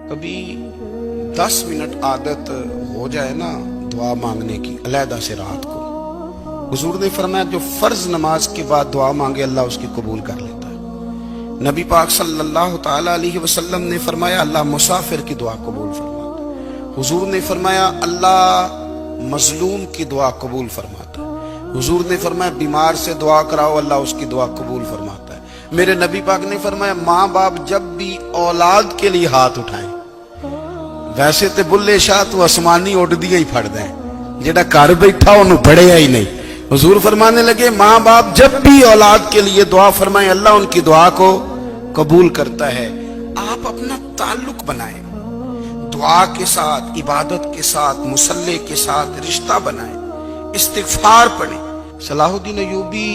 کبھی 10 منٹ عادت ہو جائے نا دعا مانگنے کی علیحدہ سے رات کو، حضور نے فرمایا جو فرض نماز کے بعد دعا مانگے اللہ اس کی قبول کر لیتا ہے۔ نبی پاک صلی اللہ تعالی علیہ وسلم نے فرمایا اللہ مسافر کی دعا قبول فرماتا ہے۔ حضور نے فرمایا اللہ مظلوم کی دعا قبول فرماتا ہے۔ حضور نے فرمایا بیمار سے دعا کراؤ اللہ اس کی دعا قبول فرماتا ہے۔ میرے نبی پاک نے فرمایا ماں باپ جب بھی اولاد کے لیے ہاتھ اٹھائیں، ویسے تے بلے شاہ تو آسمانی اڈ دیا ہی پھڑ دیں، جڑا گھر بیٹھا انہوں پڑھیا ہی نہیں۔ حضور فرمانے لگے ماں باپ جب بھی اولاد کے لیے دعا فرمائیں اللہ ان کی دعا کو قبول کرتا ہے۔ آپ اپنا تعلق بنائیں، دعا کے ساتھ، عبادت کے ساتھ، مصلی کے ساتھ رشتہ بنائیں، استغفار پڑھیں۔ صلاح الدین ایوبی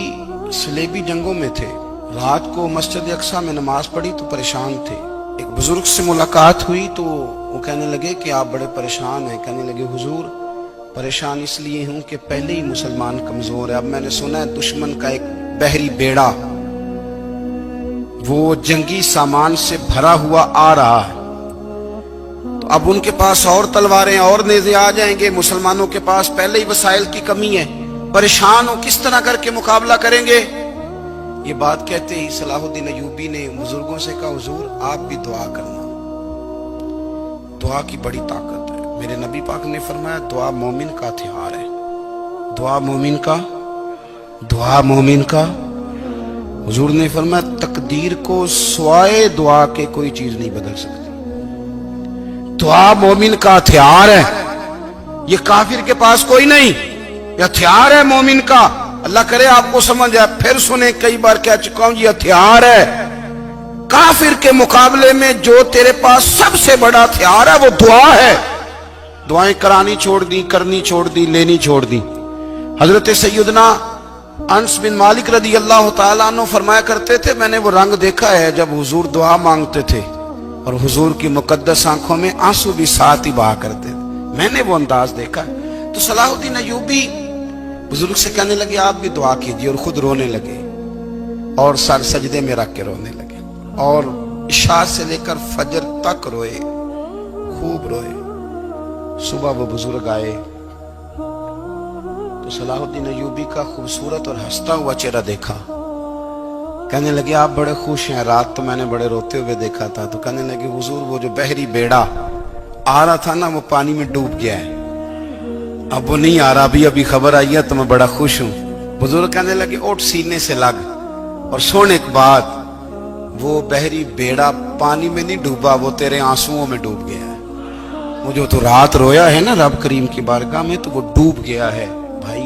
صلیبی جنگوں میں تھے، رات کو مسجد اقصی میں نماز پڑھی تو پریشان تھے۔ ایک بزرگ سے ملاقات ہوئی تو وہ کہنے لگے کہ آپ بڑے پریشان ہیں۔ کہنے لگے حضور پریشان اس لیے ہوں کہ پہلے ہی مسلمان کمزور ہے، اب میں نے سنا ہے دشمن کا ایک بحری بیڑا وہ جنگی سامان سے بھرا ہوا آ رہا ہے، تو اب ان کے پاس اور تلواریں اور نیزے آ جائیں گے، مسلمانوں کے پاس پہلے ہی وسائل کی کمی ہے، پریشان ہو کس طرح کر کے مقابلہ کریں گے۔ یہ بات کہتے ہی صلاح الدین ایوبی نے بزرگوں سے کہا حضور آپ بھی دعا کرنا، دعا کی بڑی طاقت ہے۔ میرے نبی پاک نے فرمایا دعا مومن کا ہتھیار ہے، دعا مومن کا۔ حضور نے فرمایا تقدیر کو سوائے دعا کے کوئی چیز نہیں بدل سکتی، دعا مومن کا ہتھیار ہے، یہ کافر کے پاس کوئی نہیں، یہ ہتھیار ہے مومن کا۔ اللہ کرے آپ کو سمجھ آئے، پھر سنیں، کئی بار کہہ چکا ہوں یہ ہتھیار ہے۔ کافر کے مقابلے میں جو تیرے پاس سب سے بڑا ہتھیار ہے وہ دعا ہے۔ دعائیں کرانی چھوڑ دی، کرنی چھوڑ دی، لینی چھوڑ دی۔ حضرت سیدنا انس بن مالک رضی اللہ تعالیٰ عنہ فرمایا کرتے تھے میں نے وہ رنگ دیکھا ہے جب حضور دعا مانگتے تھے اور حضور کی مقدس آنکھوں میں آنسو بھی ساتھ ہی بہا کرتے تھے، میں نے وہ انداز دیکھا ہے۔ تو صلاح الدین ایوبی بزرگ سے کہنے لگے آپ بھی دعا کیجئے، اور خود رونے لگے اور سر سجدے میں رکھ کے رونے لگے، اور عشاء سے لے کر فجر تک روئے، خوب روئے۔ صبح وہ بزرگ آئے تو صلاح الدین ایوبی کا خوبصورت اور ہنستا ہوا چہرہ دیکھا، کہنے لگے آپ بڑے خوش ہیں، رات تو میں نے بڑے روتے ہوئے دیکھا تھا۔ تو کہنے لگے حضور وہ جو بحری بیڑا آ رہا تھا نا وہ پانی میں ڈوب گیا ہے، اب وہ نہیں آ رہا، ابھی خبر آئی ہے تو میں بڑا خوش ہوں۔ بزرگ کہنے لگے اٹھ سینے سے لگ اور سن ایک بات، وہ بحری بیڑا پانی میں نہیں ڈوبا، وہ تیرے آنسوؤں میں ڈوب گیا ہے۔ وہ جو تو رات رویا ہے نا رب کریم کی بارگاہ میں تو وہ ڈوب گیا ہے۔ بھائی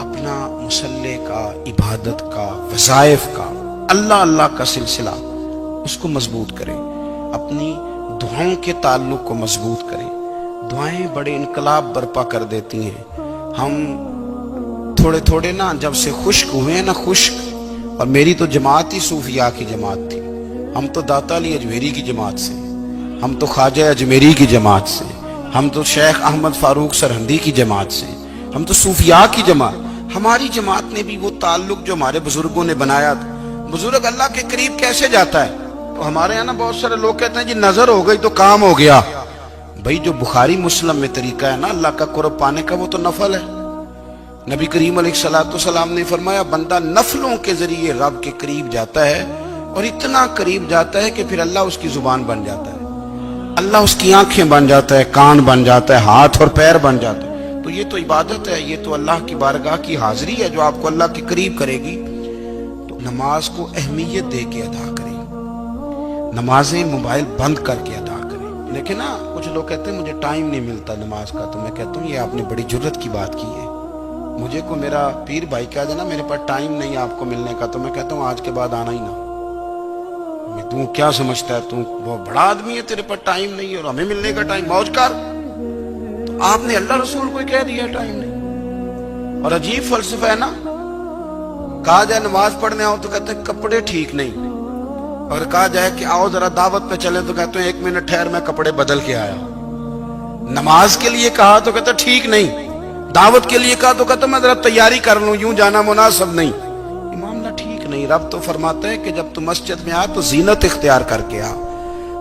اپنا مصلی کا، عبادت کا، وظائف کا، اللہ کا سلسلہ اس کو مضبوط کریں، اپنی دعاؤں کے تعلق کو مضبوط کریں۔ دعائیں بڑے انقلاب برپا کر دیتی ہیں۔ ہم تھوڑے نا جب سے خشک ہوئے ہیں نا، خشک، اور میری تو جماعت ہی صوفیاء کی جماعت تھی، ہم تو داتا علی اجمیری کی جماعت سے، ہم تو خواجہ اجمیری کی جماعت سے، ہم تو شیخ احمد فاروق سرہندی کی جماعت سے، ہم تو صوفیاء کی جماعت۔ ہماری جماعت نے بھی وہ تعلق جو ہمارے بزرگوں نے بنایا تھا۔ بزرگ اللہ کے قریب کیسے جاتا ہے؟ تو ہمارے یہاں نا بہت سارے لوگ کہتے ہیں جی نظر ہو گئی تو کام ہو گیا۔ بھائی جو بخاری مسلم میں طریقہ ہے نا اللہ کا قرب پانے کا وہ تو نفل ہے۔ نبی کریم علیہ السلام نے فرمایا بندہ نفلوں کے ذریعے رب کے قریب جاتا ہے، اور اتنا قریب جاتا ہے کہ پھر اللہ اس کی زبان بن جاتا ہے، اللہ اس کی آنکھیں بن جاتا ہے، کان بن جاتا ہے، ہاتھ اور پیر بن جاتا ہے۔ تو یہ تو عبادت ہے، یہ تو اللہ کی بارگاہ کی حاضری ہے جو آپ کو اللہ کے قریب کرے گی۔ تو نماز کو اہمیت دے کے ادا کریں، نمازیں موبائل بند کر کے ادا کریں۔ لیکن نا کچھ لوگ کہتے ہیں مجھے ٹائم نہیں ملتا نماز کا، تو میں کہتا ہوں یہ آپ نے بڑی جرت کی بات کی ہے۔ مجھے کو میرا پیر بھائی کہا جائے نا میرے پاس ٹائم نہیں آپ کو ملنے کا، تو میں کہتا ہوں آج کے بعد آنا ہی نہ۔ تو کیا سمجھتا ہے، تو بہت بڑا آدمی ہے، تیرے پاس ٹائم نہیں ہے اور ہمیں ملنے کا ٹائم، موج کر۔ تو آپ نے اللہ رسول کو کہہ دیا ٹائم نہیں۔ اور عجیب فلسفہ ہے نا، کہا جائے نماز پڑھنے آؤ تو کہتے ہیں کپڑے ٹھیک نہیں، اور کہا جائے کہ آؤ ذرا دعوت پہ چلے تو کہتے ہیں 1 منٹ ٹھہر میں کپڑے بدل کے آیا۔ نماز کے لیے کہا تو کہتے ٹھیک نہیں، دعوت کے لیے کہا تو کہتا میں ذرا تیاری کر لوں، یوں جانا مناسب نہیں۔ معاملہ ٹھیک نہیں۔ رب تو فرماتا ہے کہ جب تو مسجد میں آ تو زینت اختیار کر کے آ،